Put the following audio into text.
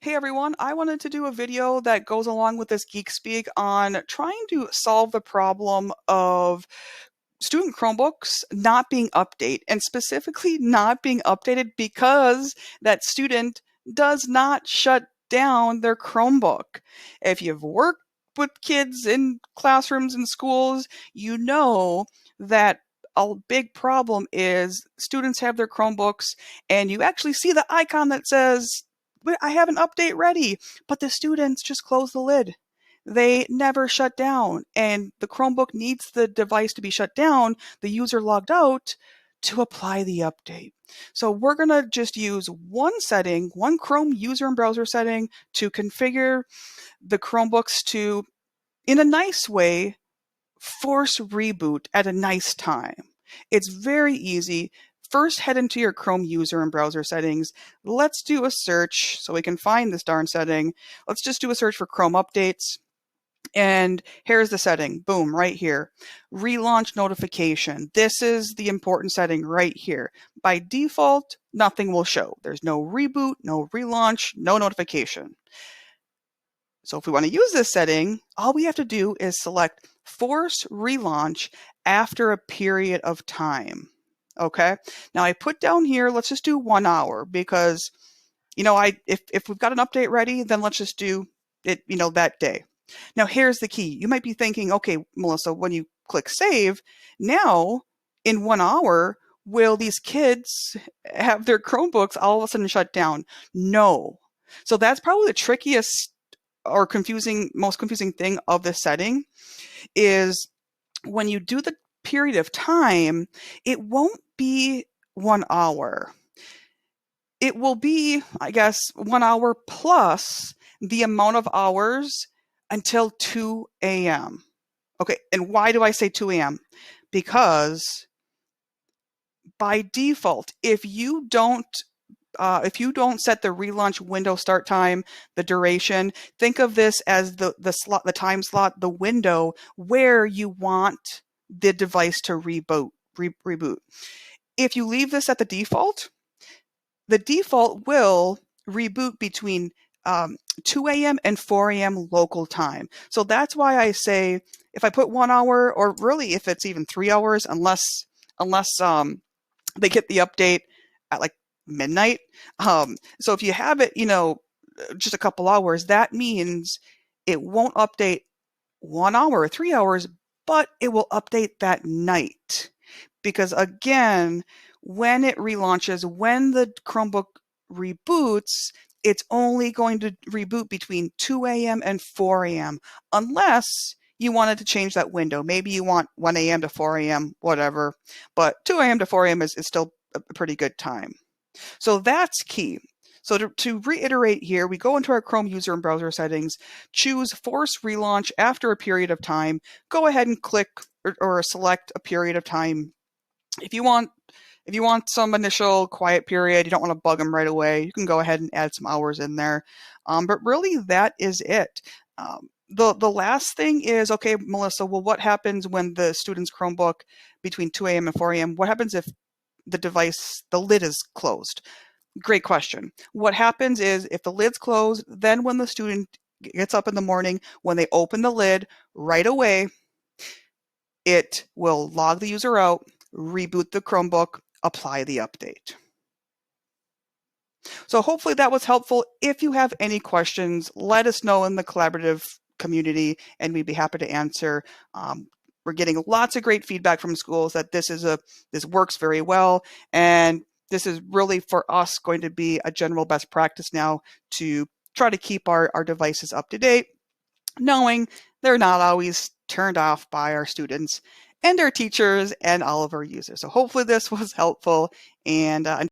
Hey everyone, I wanted to do a video that goes along with this Geek Speak on trying to solve the problem of student Chromebooks not being updated, and specifically not being updated because that student does not shut down their Chromebook. If you've worked with kids in classrooms and schools, you know that a big problem is students have their Chromebooks and you actually see the icon that says, I have an update ready, but the students just close the lid. They never shut down, and the Chromebook needs the device to be shut down, the user logged out, to apply the update. So we're going to just use one setting, one Chrome user and browser setting to configure the Chromebooks to, in a nice way, force reboot at a nice time. It's very easy. First, head into your Chrome user and browser settings. Let's do a search so we can find this darn setting. Let's just do a search for Chrome updates. And here's the setting. Boom, right here. Relaunch notification. This is the important setting right here. By default, nothing will show. There's no reboot, no relaunch, no notification. So if we want to use this setting, all we have to do is select Force Relaunch after a period of time. Okay. Now I put down here, let's just do 1 hour because, if we've got an update ready, then let's just do it, that day. Now here's the key. You might be thinking, okay, Melissa, when you click save, now in 1 hour, will these kids have their Chromebooks all of a sudden shut down? No. So that's probably the trickiest or most confusing thing of this setting is when you do the period of time, it won't be 1 hour. It will be, I guess, 1 hour plus the amount of hours until 2 a.m. Okay, and why do I say 2 a.m.? Because by default, if you don't set the relaunch window start time, the duration, think of this as the time slot, the window where you want the device to reboot. If you leave this at the default will reboot between 2 a.m. and 4 a.m. local time. So that's why I say if I put 1 hour, or really if it's even 3 hours, unless they get the update at like midnight. So if you have it, just a couple hours, that means it won't update 1 hour or 3 hours, but it will update that night. Because again, when it relaunches, when the Chromebook reboots, it's only going to reboot between 2 a.m. and 4 a.m. unless you wanted to change that window. Maybe you want 1 a.m. to 4 a.m., whatever, but 2 a.m. to 4 a.m. is still a pretty good time. So that's key. So to reiterate here, we go into our Chrome user and browser settings, choose Force Relaunch after a period of time, go ahead and click or select a period of time. If you want some initial quiet period, you don't want to bug them right away, you can go ahead and add some hours in there. But really, that is it. The last thing is, okay, Melissa, well, what happens when the student's Chromebook between 2 a.m. and 4 a.m.? What happens if the lid is closed? Great question. What happens is if the lid's closed, then when the student gets up in the morning, when they open the lid right away, it will log the user out, reboot the Chromebook, apply the update. So hopefully that was helpful. If you have any questions, let us know in the collaborative community and we'd be happy to answer. We're getting lots of great feedback from schools that this works very well, and this is really for us going to be a general best practice now to try to keep our devices up to date, knowing they're not always turned off by our students and our teachers and all of our users. So hopefully this was helpful, and